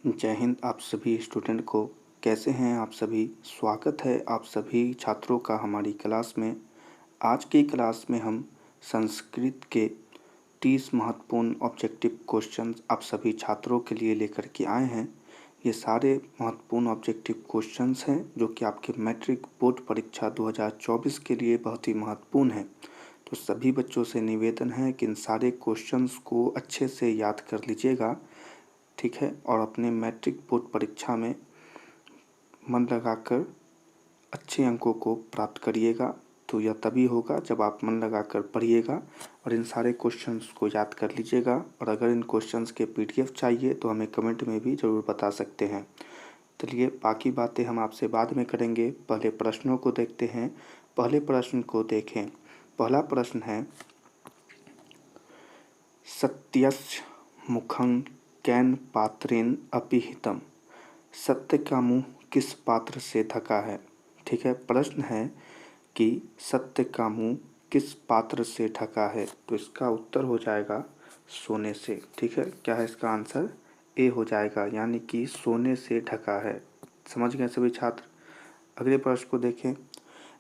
जय हिंद आप सभी स्टूडेंट को। कैसे हैं आप सभी? स्वागत है आप सभी छात्रों का हमारी क्लास में। आज की क्लास में हम संस्कृत के 30 महत्वपूर्ण ऑब्जेक्टिव क्वेश्चंस आप सभी छात्रों के लिए लेकर के आए हैं। ये सारे महत्वपूर्ण ऑब्जेक्टिव क्वेश्चंस हैं जो कि आपके मैट्रिक बोर्ड परीक्षा 2024 के लिए बहुत ही महत्वपूर्ण हैं। तो सभी बच्चों से निवेदन है कि इन सारे क्वेश्चंस को अच्छे से याद कर लीजिएगा, ठीक है, और अपने मैट्रिक बोर्ड परीक्षा में मन लगाकर अच्छे अंकों को प्राप्त करिएगा। तो यह तभी होगा जब आप मन लगाकर पढ़िएगा और इन सारे क्वेश्चंस को याद कर लीजिएगा। और अगर इन क्वेश्चंस के पीडीएफ चाहिए तो हमें कमेंट में भी ज़रूर बता सकते हैं। चलिए बाकी बातें हम आपसे बाद में करेंगे। पहले प्रश्नों को देखते हैं। पहले प्रश्न को देखें। पहला प्रश्न है, सत्यस्य मुखं कैन पात्रेन अपिहितम। सत्य का मुंह किस पात्र से ढका है? ठीक है, प्रश्न है कि सत्य का मुंह किस पात्र से ढका है? तो इसका उत्तर हो जाएगा सोने से। ठीक है, क्या है इसका आंसर? ए हो जाएगा, यानी कि सोने से ढका है। समझ गए सभी छात्र? अगले प्रश्न को देखें।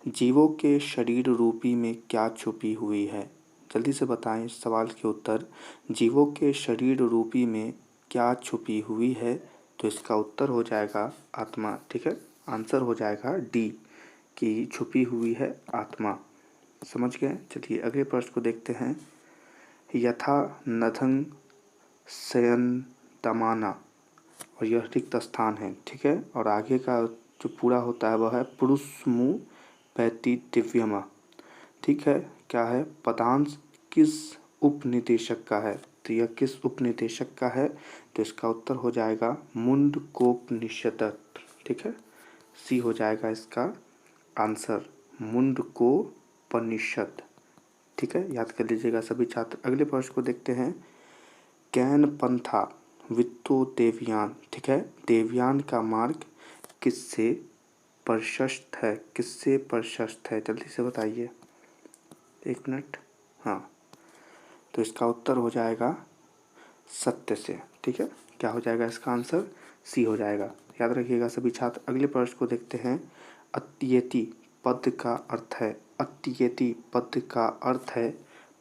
जीवों के शरीर रूपी में क्या छुपी हुई है? जल्दी से बताएं इस सवाल के उत्तर। जीवों के शरीर रूपी में क्या छुपी हुई है? तो इसका उत्तर हो जाएगा आत्मा। ठीक है, आंसर हो जाएगा डी कि छुपी हुई है आत्मा। समझ गए? चलिए अगले प्रश्न को देखते हैं। यथा नधं शयनतमाना, और यह रिक्त स्थान है। ठीक है, और आगे का जो पूरा होता है वह है पुरुषमु पैति दिव्यमा। ठीक है, क्या है? पदांश किस उपनिदेशक का है? तो यह किस उपनिदेशक का है? तो इसका उत्तर हो जाएगा मुंडकोपनिषद। ठीक है, सी हो जाएगा इसका आंसर, मुंडकोपनिषद। ठीक है, याद कर लीजिएगा सभी छात्र। अगले प्रश्न को देखते हैं। कैन पंथा वित्तो देवयान। ठीक है, देवयान का मार्ग किससे प्रशस्त है? किससे प्रशस्त है? जल्दी से बताइए, एक मिनट। हाँ, तो इसका उत्तर हो जाएगा सत्य से। ठीक है, क्या हो जाएगा इसका आंसर? सी हो जाएगा। याद रखिएगा सभी छात्र। अगले प्रश्न को देखते हैं। अत्येति पद का अर्थ है, अत्येति पद का अर्थ है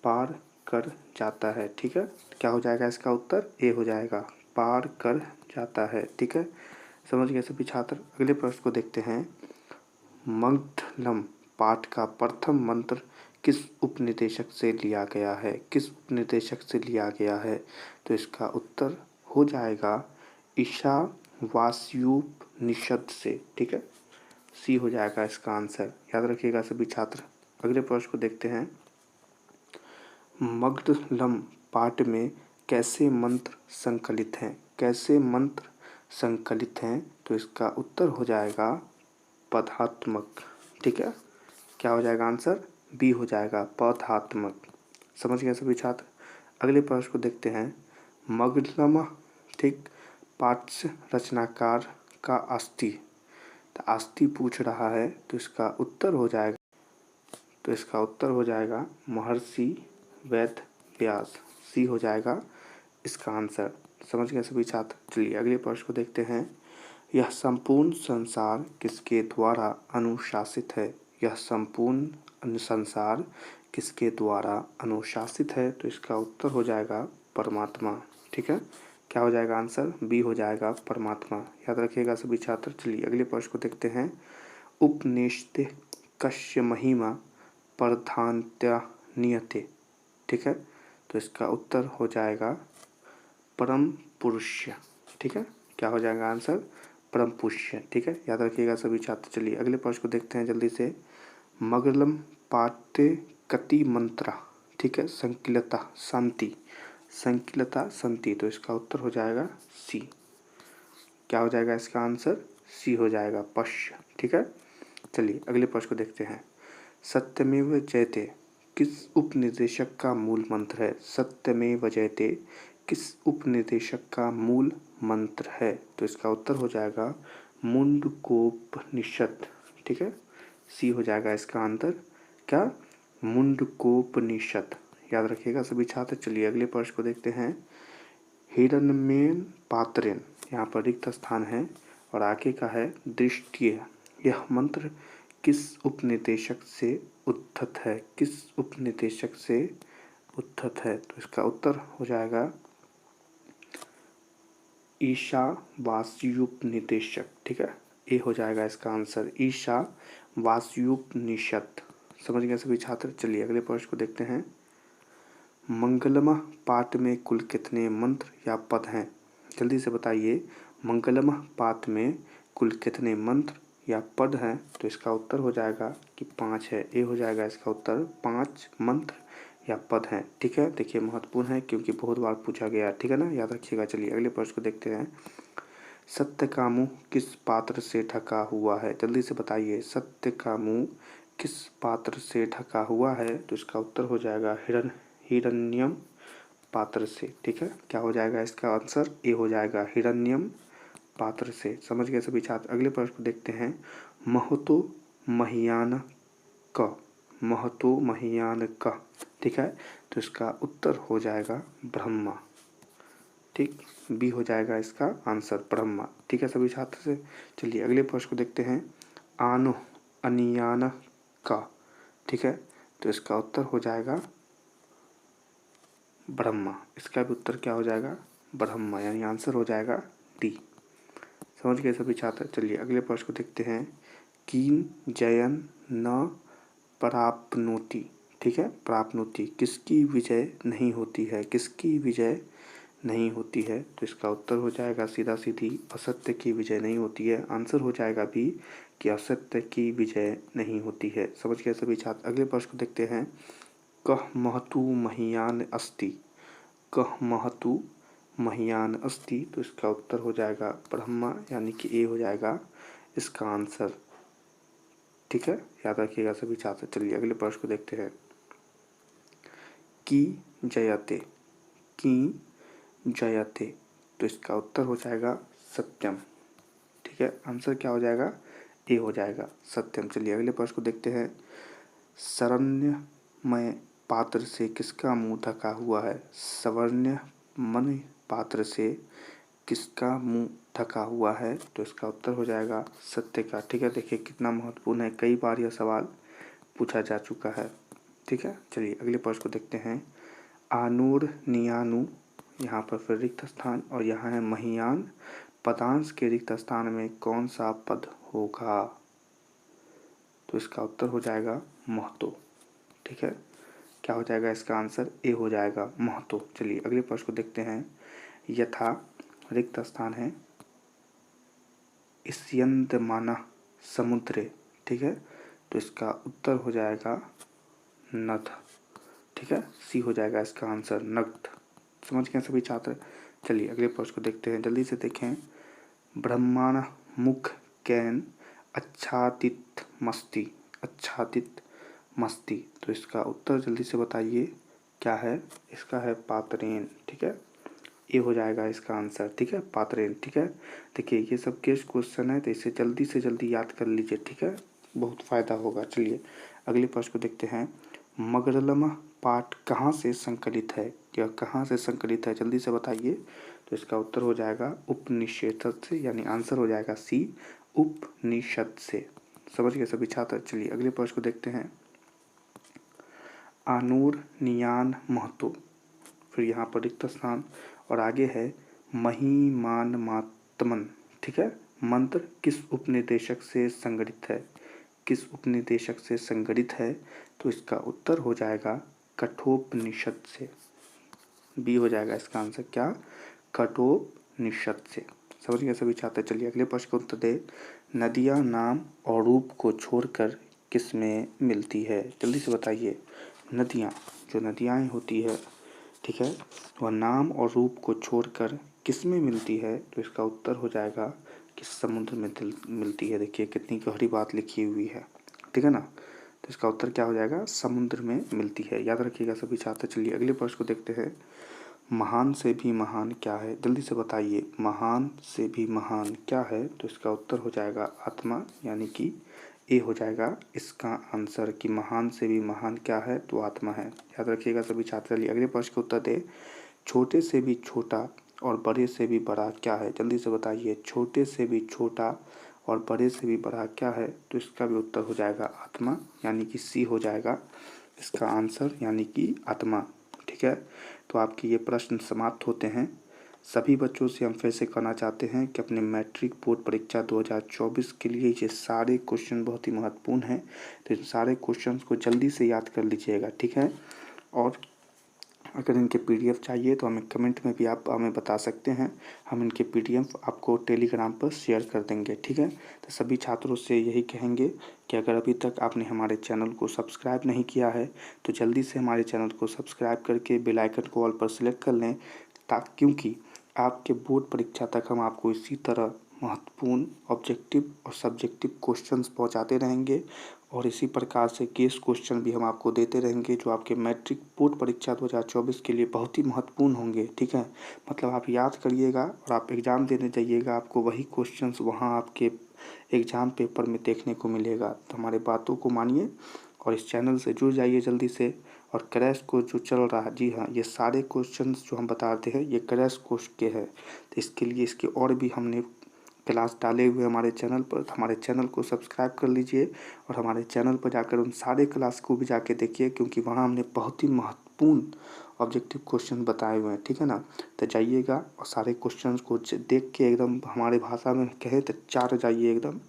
पार कर जाता है। ठीक है, क्या हो जाएगा इसका उत्तर? ए हो जाएगा, पार कर जाता है। ठीक है, समझ गए सभी छात्र। अगले प्रश्न को देखते हैं। मंगलम पाठ का प्रथम मंत्र किस उपनिदेशक से लिया गया है? किस उपनिदेशक से लिया गया है? तो इसका उत्तर हो जाएगा ईशावास्योपनिषद से। ठीक है, सी हो जाएगा इसका आंसर। याद रखिएगा सभी छात्र। अगले प्रश्न को देखते हैं। मंगलम पाठ में कैसे मंत्र संकलित हैं? कैसे मंत्र संकलित हैं? तो इसका उत्तर हो जाएगा पदात्मक। ठीक है, क्या हो जाएगा आंसर? बी हो जाएगा, पदात्मक। समझ गए सभी छात्र। अगले प्रश्न को देखते हैं। मंगलम, ठीक, पाठ्य रचनाकार का अस्थि। तो अस्थि पूछ रहा है, तो इसका उत्तर हो जाएगा, तो इसका उत्तर हो जाएगा महर्षि वेद व्यास। सी हो जाएगा इसका आंसर। समझ गए सभी छात्र। चलिए अगले प्रश्न को देखते हैं। यह संपूर्ण संसार किसके द्वारा अनुशासित है? यह संपूर्ण संसार किसके द्वारा अनुशासित है? तो इसका उत्तर हो जाएगा परमात्मा। ठीक है, क्या हो जाएगा आंसर? बी हो जाएगा, परमात्मा। याद रखिएगा सभी छात्र। चलिए अगले प्रश्न को देखते हैं। उपनिषद कस्य महिमा प्रधानतया नियते। ठीक है, तो इसका उत्तर हो जाएगा परम पुरुष। ठीक है, क्या हो जाएगा आंसर? परम पुरुष। ठीक है, याद रखिएगा सभी छात्र। चलिए अगले प्रश्न को देखते हैं जल्दी से। मंगलम पाठ्य कति मंत्रा। ठीक है, संकिलता शांति, संकिलता शांति। तो इसका उत्तर हो जाएगा सी। क्या हो जाएगा इसका आंसर? सी हो जाएगा, पश्य। ठीक है, चलिए अगले प्रश्न को देखते हैं। सत्यमेव जयते किस उपनिदेशक का मूल मंत्र है? सत्यमेव जयते किस उपनिदेशक का मूल मंत्र है? तो इसका उत्तर हो जाएगा मुंडकोपनिषद। ठीक है, सी हो जाएगा इसका आंसर, क्या? मुंडकोपनिषद। याद रखिएगा सभी छात्र। चलिए अगले प्रश्न को देखते हैं। हिरण्यमेन पात्रेन, यहाँ पर रिक्त स्थान है और आगे का है दृष्टिय। यह मंत्र किस उपनिदेशक से उद्धत है? किस उपनिदेशक से उद्धत है? तो इसका उत्तर हो जाएगा ईशावास्युपनिदेशक। ठीक है, ये हो जाएगा इसका आंसर, ईशावास्युपनिषद। समझ गए सभी छात्र? चलिए अगले प्रश्न को देखते हैं। मंगलम पाठ में कुल कितने मंत्र या पद हैं? जल्दी से बताइए, मंगलम पाठ में कुल कितने मंत्र या पद हैं? तो इसका उत्तर हो जाएगा कि 5 है। ये हो जाएगा इसका उत्तर, 5 मंत्र या पद हैं। ठीक है, देखिए महत्वपूर्ण है क्योंकि बहुत बार पूछा गया। ठीक है ना, याद रखिएगा। चलिए अगले प्रश्न को देखते हैं। सत्य का मुंह किस पात्र से ढका हुआ है? जल्दी से बताइए, सत्य का मुंह किस पात्र से ढका हुआ है? तो इसका उत्तर हो जाएगा हिरण्यम पात्र से। ठीक है, क्या हो जाएगा इसका आंसर? ए हो जाएगा, हिरण्यम पात्र से। समझ गए सभी छात्र? अगले प्रश्न को देखते हैं। महतो महियान क, महतो महियान क। ठीक है, तो इसका उत्तर हो जाएगा ब्रह्मा। ठीक, बी हो जाएगा इसका आंसर, ब्रह्मा। ठीक है सभी छात्र से। चलिए अगले प्रश्न को देखते हैं। आनो अनियान का। ठीक है, तो इसका उत्तर हो जाएगा ब्रह्मा। इसका भी उत्तर क्या हो जाएगा? ब्रह्मा, यानी आंसर हो जाएगा डी। समझ गए सभी छात्र? चलिए अगले प्रश्न को देखते हैं। कीन जयन न प्राप्नोति। ठीक है, प्राप्नोति, किसकी विजय नहीं होती है? किसकी विजय नहीं होती है? तो इसका उत्तर हो जाएगा सीधा सीधी, असत्य की विजय नहीं होती है। आंसर हो जाएगा बी कि असत्य की विजय नहीं होती है। समझ गए सभी छात्र? अगले प्रश्न को देखते हैं। कह महतु महियान अस्ति। कह महतु महियान अस्ति। तो इसका उत्तर हो जाएगा ब्रह्मा, यानी कि ए हो जाएगा इसका आंसर। ठीक है, याद रखिएगा सभी छात्र। चलिए अगले प्रश्न को देखते हैं। की जयते, की जयते। तो इसका उत्तर हो जाएगा सत्यम। ठीक है, आंसर क्या हो जाएगा? ए हो जाएगा, सत्यम। चलिए अगले प्रश्न को देखते हैं। शरण्यमय पात्र से किसका मुंह ढका हुआ है? सवर्ण्यमय पात्र से किसका मुंह ढका हुआ है? तो इसका उत्तर हो जाएगा सत्य का। ठीक है, देखिए कितना महत्वपूर्ण है, कई बार यह सवाल पूछा जा चुका है। ठीक है, चलिए अगले प्रश्न को देखते हैं। आनूर नियानु, यहाँ पर फिर रिक्त स्थान, और यहाँ है महियान। पदांश के रिक्त स्थान में कौन सा पद होगा? तो इसका उत्तर हो जाएगा महतो। ठीक है, क्या हो जाएगा इसका आंसर? ए हो जाएगा, महतो। चलिए अगले प्रश्न को देखते हैं। यथा रिक्त स्थान है इस्यन्दमानः समुद्रे। ठीक है, तो इसका उत्तर हो जाएगा नथ। ठीक है, सी हो जाएगा इसका आंसर, नग्ध। समझ गए सभी छात्र? चलिए अगले प्रश्न को देखते हैं, जल्दी से देखें। ब्रह्मांड मुख कैन आच्छादित मस्ती। आच्छादित मस्ती। तो इसका उत्तर जल्दी से बताइए क्या है? इसका है पात्रेन। ठीक है, ये हो जाएगा इसका आंसर। ठीक है, पात्रेन। ठीक है, देखिए ये सब गेस्ट क्वेश्चन है, तो इसे जल्दी से जल्दी याद कर लीजिए। ठीक है, बहुत फायदा होगा। चलिए अगले प्रश्न को देखते हैं। मगरलम पाठ कहाँ से संकलित है? यह कहाँ से संकलित है? जल्दी से बताइए। तो इसका उत्तर हो जाएगा उपनिषद से, यानी आंसर हो जाएगा सी, उपनिषद से। समझ गए सभी छात्र? चलिए अगले प्रश्न को देखते हैं। आनूर नियान महतो, फिर यहाँ पर रिक्त स्थान, और आगे है महिमान मातमन। ठीक है, मंत्र किस उपनिदेशक से संगठित है? किस उपनिदेशक से संगठित है? तो इसका उत्तर हो जाएगा कठोपनिषद से। बी हो जाएगा इसका आंसर, क्या? कठोपनिषद से। समझ गए सभी छात्र? चलिए अगले प्रश्न का उत्तर दे। नदियाँ नाम और रूप को छोड़कर किस में मिलती है? जल्दी से बताइए। नदियाँ, जो नदियाँ होती है, ठीक है, वह नाम और रूप को छोड़कर किस में मिलती है? तो इसका उत्तर हो जाएगा कि समुद्र में मिलती है। देखिए कितनी गहरी बात लिखी हुई है। ठीक है ना, तो इसका उत्तर क्या हो जाएगा? समुद्र में मिलती है। याद रखिएगा सभी छात्र। चलिए अगले प्रश्न को देखते हैं। महान से भी महान क्या है? जल्दी से बताइए, महान से भी महान क्या है? तो इसका उत्तर हो जाएगा आत्मा, यानी कि ए हो जाएगा इसका आंसर, कि महान से भी महान क्या है? तो आत्मा है। याद रखिएगा सभी छात्र। चलिए अगले प्रश्न का उत्तर दे। छोटे से भी छोटा और बड़े से भी बड़ा क्या है, जल्दी से बताइए। छोटे से भी छोटा और बड़े से भी बड़ा क्या है, तो इसका भी उत्तर हो जाएगा आत्मा, यानी कि सी हो जाएगा इसका आंसर, यानी कि आत्मा। ठीक है, तो आपके ये प्रश्न समाप्त होते हैं। सभी बच्चों से हम फिर से कहना चाहते हैं कि अपने मैट्रिक बोर्ड परीक्षा 2024 के लिए ये सारे क्वेश्चन बहुत ही महत्वपूर्ण हैं, तो इन सारे क्वेश्चंस को जल्दी से याद कर लीजिएगा। ठीक है, और अगर इनके पीडीएफ चाहिए तो हमें कमेंट में भी आप हमें बता सकते हैं, हम इनके पीडीएफ आपको टेलीग्राम पर शेयर कर देंगे। ठीक है, तो सभी छात्रों से यही कहेंगे कि अगर अभी तक आपने हमारे चैनल को सब्सक्राइब नहीं किया है तो जल्दी से हमारे चैनल को सब्सक्राइब करके बेल आइकन को ऑल पर सेलेक्ट कर लें, क्योंकि आपके बोर्ड परीक्षा तक हम आपको इसी तरह महत्वपूर्ण ऑब्जेक्टिव और सब्जेक्टिव क्वेश्चंस पहुंचाते रहेंगे, और इसी प्रकार से केस क्वेश्चन भी हम आपको देते रहेंगे जो आपके मैट्रिक बोर्ड परीक्षा 2024 के लिए बहुत ही महत्वपूर्ण होंगे। ठीक है, मतलब आप याद करिएगा और आप एग्ज़ाम देने जाइएगा, आपको वही क्वेश्चंस वहाँ आपके एग्ज़ाम पेपर में देखने को मिलेगा। तो हमारे बातों को मानिए और इस चैनल से जुड़ जाइए जल्दी से। और क्रैश कोर्स जो चल रहा है, जी हाँ, ये सारे क्वेश्चंस जो हम बताते हैं ये क्रैश कोर्स के हैं, तो इसके लिए इसके और भी हमने क्लास डाले हुए हमारे चैनल पर, तो हमारे चैनल को सब्सक्राइब कर लीजिए और हमारे चैनल पर जाकर उन सारे क्लास को भी जाके देखिए, क्योंकि वहाँ हमने बहुत ही महत्वपूर्ण ऑब्जेक्टिव क्वेश्चन बताए हुए हैं। ठीक है ना, तो जाइएगा और सारे क्वेश्चंस को देख के एकदम हमारे भाषा में कहे तो चाट जाइए, एकदम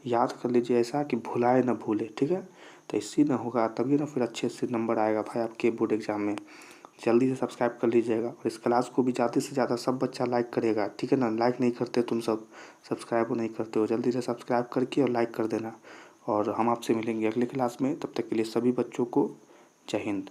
याद कर लीजिए ऐसा कि भुलाए ना भूले। ठीक है, तो इससे ना होगा तभी ना फिर अच्छे से नंबर आएगा भाई आपके बोर्ड एग्ज़ाम में। जल्दी से सब्सक्राइब कर लीजिएगा और इस क्लास को भी ज़्यादा से ज़्यादा सब बच्चा लाइक करेगा। ठीक है ना, लाइक नहीं करते तुम सब, सब्सक्राइब नहीं करते हो, जल्दी से सब्सक्राइब करके और लाइक कर देना। और हम आपसे मिलेंगे अगले क्लास में, तब तक के लिए सभी बच्चों को जय हिंद।